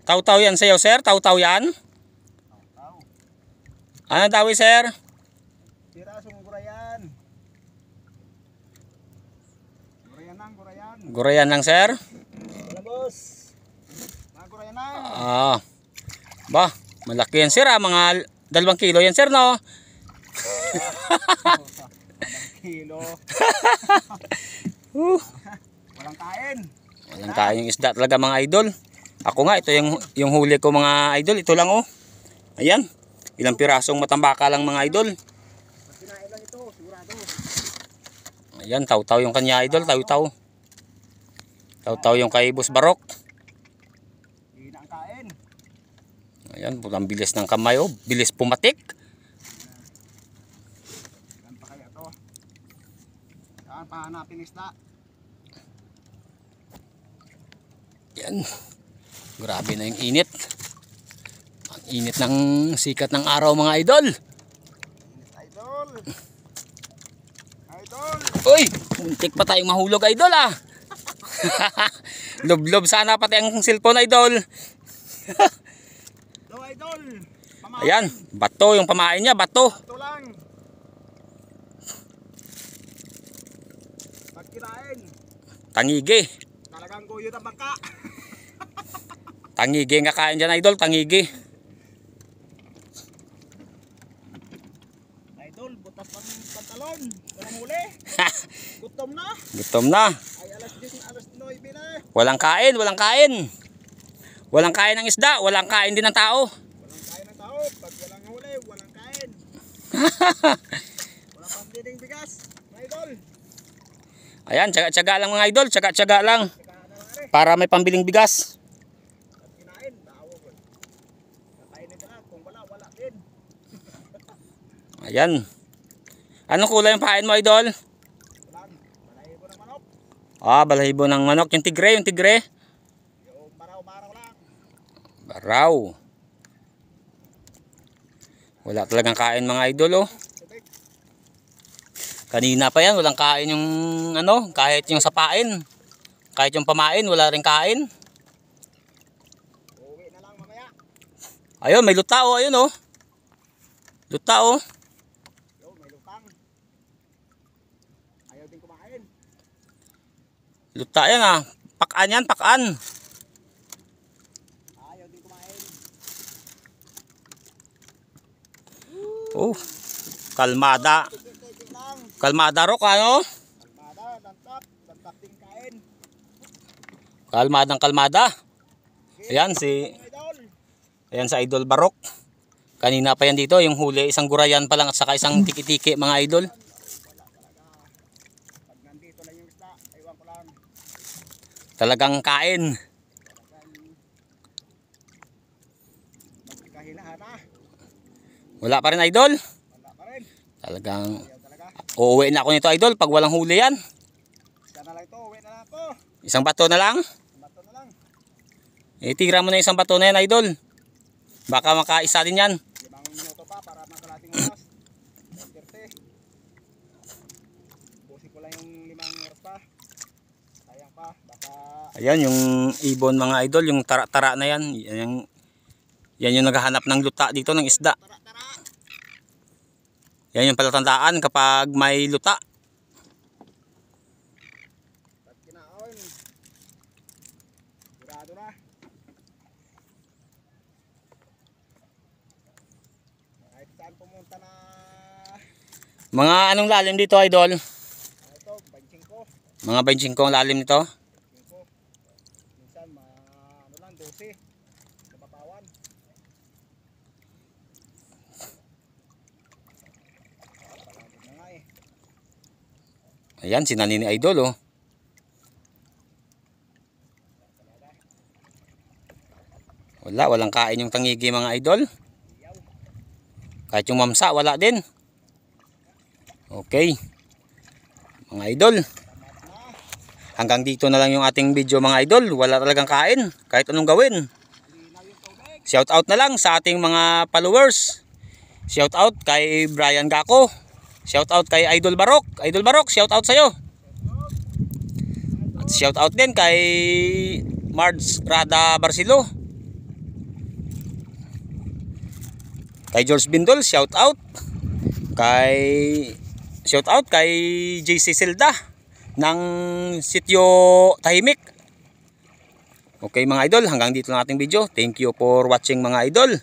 Taw-taw yan sa'yo, sir? Taw-taw yan? Ano daw, sir? Pirasong gurayan. Gurayan lang, gurayan. Gurayan lang, sir? Wala, boss. Mga gurayan lang. Ba, malaki yan, sir. Mga 2 kilo yan, sir, no? Kilo. Walang kain. Walang kain yung isda talaga, mga idol. Ako nga, ito yung huli ko, mga idol. Ito lang, oh. Ayan. Ilang pirasong matambaka lang, mga idol. Kinain lang ito, sigurado. Ayan, taw-taw yung kanya, idol. Taw-taw. Taw-taw yung kay Boss Barok. Hindi na ang kain. Ayan, ang bilis ng kamay, oh. Bilis pumatik. Yan pa kaya to. Saan pahanapin isda? Yan. Grabe na yung init. Ang init ng sikat ng araw, mga idol. Idol. Idol. Uy, muntik pa tayong mahulog, idol, ah. Lob-lob sana pati ang cellphone, idol. Do, idol. Pamain. Ayan, bato yung pamain niya, bato. Ito lang. Pag kinain, Tangigi. talagang guyod ang bangka. Tangigi nga kain dyan, idol, tangigi. Idol, butas pang pantalon. Walang huli. Gutom na. Gutom na. Ay, alas 10, alas 9 na. Walang kain, walang kain. Walang kain ng isda, walang kain din ng tao. Walang kain ng tao. Pag walang huli, walang kain. Walang pambiling bigas. Idol. Ayan, tsaga-tsaga lang, mga idol, tsaga-tsaga lang. Saka na lang rin. Para may pambiling bigas. Pag kinain, tao ko. Kakainin ka na. Kung wala, wala din. Ayan. Anong kulay yung pain mo, idol? Walang. Malayo ko ng manok. Balahibo ng manok. Yung tigre, yung tigre. Yung baraw-baraw lang. Baraw. Wala talagang kain, mga idol, oh. Tubig. Kanina pa yan, walang kain yung ano, kahit yung sapain. Kahit yung pamain, wala rin kain. Uwi na lang mamaya. Ayun, may luta, oh, ayun, oh. Luta, oh. Yo, may lutang. Ayaw din kumain. Luta yan, ah. Pakan yan, pakan. Ayaw din kumain. Oh, kalmada. Tigil-tigil lang. Kalmada, Rok, ano? Kalmada, lantak. Lantak din kain. Kalmadang kalmada. Ayan, Idol. ayan sa Idol Barok. Kanina pa yan dito, yung huli, isang gurayan pa lang at saka isang tiki-tiki, mga idol. Wala talaga. Pag nandito lang yung isda, aywan ko lang. Talagang kain. Magkahina-hana. Wala pa rin, idol. Wala pa rin. Talagang Ayaw talaga. uuwi na ako nito, idol, pag walang huli yan. Isa na lang ito. Uwi na lang ito. Isang bato na lang. Bato na lang. Tira mo na isang bato na yan, idol. Baka makaisa din yan. 5 minuto pa para makalating oras. 30. Busin ko lang yung 5 oras pa. Sayang pa. Baka Ayan, yung ibon, mga idol, yung tara-tara na yan. Yan yung naghahanap ng luta dito, ng isda. tara-tara. Yan yung palatandaan kapag may luta. Pag kinaon. Sigurado na. Kahit saan pumunta na. Mga anong lalim dito, idol? Ito, banching ko. Mga 25 ang lalim nito. Banching ko. Minsan, ano lang, 12. Napapawan. Palagod na nga eh. Ayan, sinani ni idol, oh. Walang kain yung tangigi, mga idol. Iyaw. Kahit yung mamsa, wala din. Okay. Mga idol, hanggang dito na lang yung ating video, mga idol. Wala talagang kain, kahit anong gawin. Linaw yung tubig. Shout out na lang sa ating mga followers. Shout out kay Brian Gaco. Shout out kay Idol Barok. Idol Barok, shout out sa'yo. At shout out din kay Mards Rada Barcelo. Kay George Bindol, shout out. Kay JC Silda ng Sitio Tahimik. Okay mga idol, hanggang dito lang ating video. Thank you for watching mga idol.